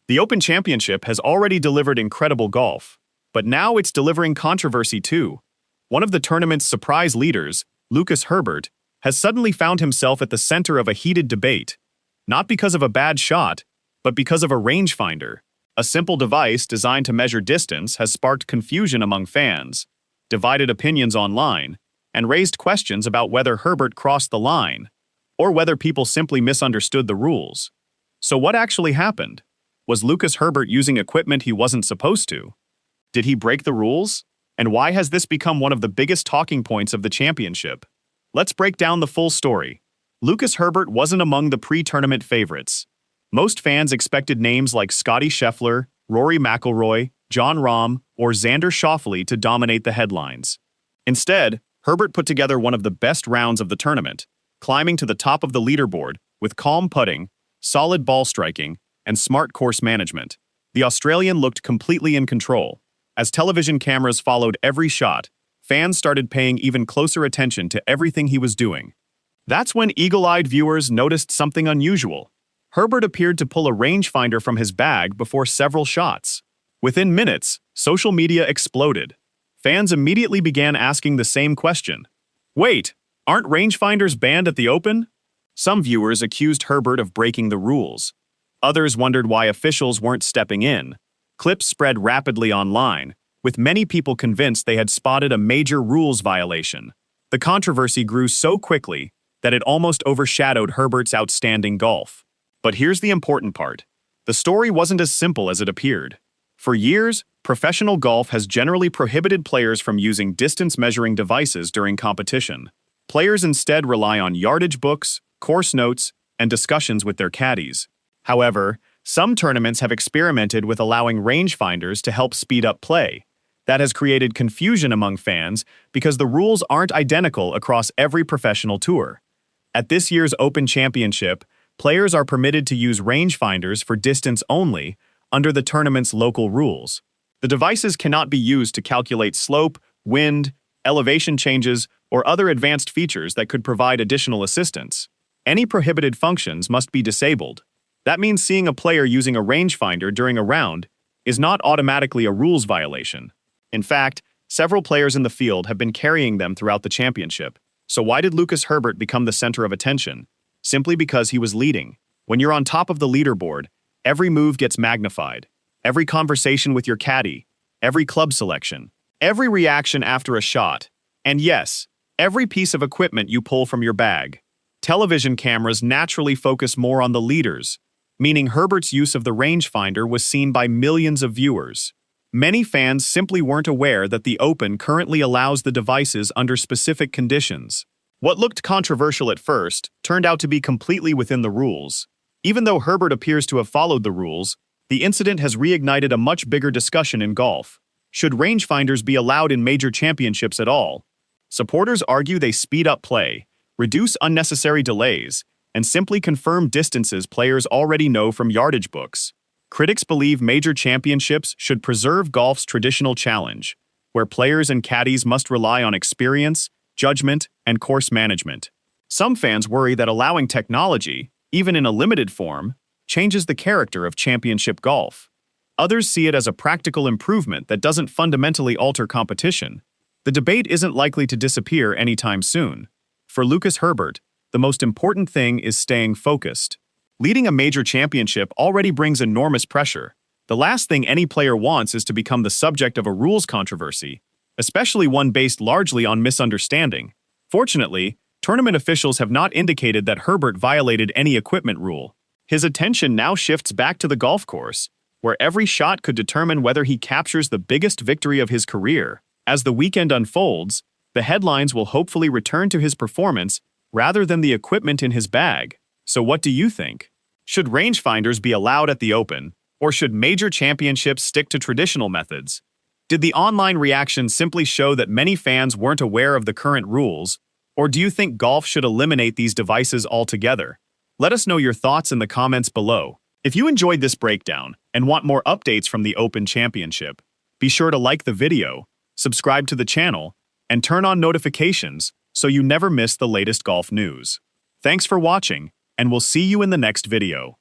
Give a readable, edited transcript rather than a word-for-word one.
The Open Championship has already delivered incredible golf, but now it's delivering controversy too. One of the tournament's surprise leaders, Lucas Herbert, has suddenly found himself at the center of a heated debate, not because of a bad shot, but because of a rangefinder. A simple device designed to measure distance has sparked confusion among fans, divided opinions online, and raised questions about whether Herbert crossed the line, or whether people simply misunderstood the rules. So what actually happened? Was Lucas Herbert using equipment he wasn't supposed to? Did he break the rules? And why has this become one of the biggest talking points of the championship? Let's break down the full story. Lucas Herbert wasn't among the pre-tournament favorites. Most fans expected names like Scottie Scheffler, Rory McIlroy, Jon Rahm, or Xander Schauffele to dominate the headlines. Instead, Herbert put together one of the best rounds of the tournament, climbing to the top of the leaderboard with calm putting, solid ball striking, and smart course management. The Australian looked completely in control. As television cameras followed every shot, fans started paying even closer attention to everything he was doing. That's when eagle-eyed viewers noticed something unusual. Herbert appeared to pull a rangefinder from his bag before several shots. Within minutes, social media exploded. Fans immediately began asking the same question. Wait, aren't rangefinders banned at the Open? Some viewers accused Herbert of breaking the rules. Others wondered why officials weren't stepping in. Clips spread rapidly online, with many people convinced they had spotted a major rules violation. The controversy grew so quickly that it almost overshadowed Herbert's outstanding golf. But here's the important part. The story wasn't as simple as it appeared. For years, professional golf has generally prohibited players from using distance-measuring devices during competition. Players instead rely on yardage books, course notes, and discussions with their caddies. However, some tournaments have experimented with allowing rangefinders to help speed up play. That has created confusion among fans because the rules aren't identical across every professional tour. At this year's Open Championship, players are permitted to use rangefinders for distance only under the tournament's local rules. The devices cannot be used to calculate slope, wind, elevation changes, or other advanced features that could provide additional assistance. Any prohibited functions must be disabled. That means seeing a player using a rangefinder during a round is not automatically a rules violation. In fact, several players in the field have been carrying them throughout the championship. So why did Lucas Herbert become the center of attention? Simply because he was leading. When you're on top of the leaderboard, every move gets magnified. Every conversation with your caddy, every club selection, every reaction after a shot, and yes, every piece of equipment you pull from your bag. Television cameras naturally focus more on the leaders, meaning Herbert's use of the rangefinder was seen by millions of viewers. Many fans simply weren't aware that the Open currently allows the devices under specific conditions. What looked controversial at first turned out to be completely within the rules. Even though Herbert appears to have followed the rules, the incident has reignited a much bigger discussion in golf. Should rangefinders be allowed in major championships at all? Supporters argue they speed up play, reduce unnecessary delays, and simply confirm distances players already know from yardage books. Critics believe major championships should preserve golf's traditional challenge, where players and caddies must rely on experience, judgment, and course management. Some fans worry that allowing technology, even in a limited form, changes the character of championship golf. Others see it as a practical improvement that doesn't fundamentally alter competition. The debate isn't likely to disappear anytime soon. For Lucas Herbert, the most important thing is staying focused. Leading a major championship already brings enormous pressure. The last thing any player wants is to become the subject of a rules controversy, especially one based largely on misunderstanding. Fortunately, tournament officials have not indicated that Herbert violated any equipment rule. His attention now shifts back to the golf course, where every shot could determine whether he captures the biggest victory of his career. As the weekend unfolds, the headlines will hopefully return to his performance rather than the equipment in his bag. So what do you think? Should rangefinders be allowed at the Open, or should major championships stick to traditional methods? Did the online reaction simply show that many fans weren't aware of the current rules, or do you think golf should eliminate these devices altogether? Let us know your thoughts in the comments below. If you enjoyed this breakdown and want more updates from the Open Championship, be sure to like the video, subscribe to the channel, and turn on notifications so you never miss the latest golf news. Thanks for watching, and we'll see you in the next video.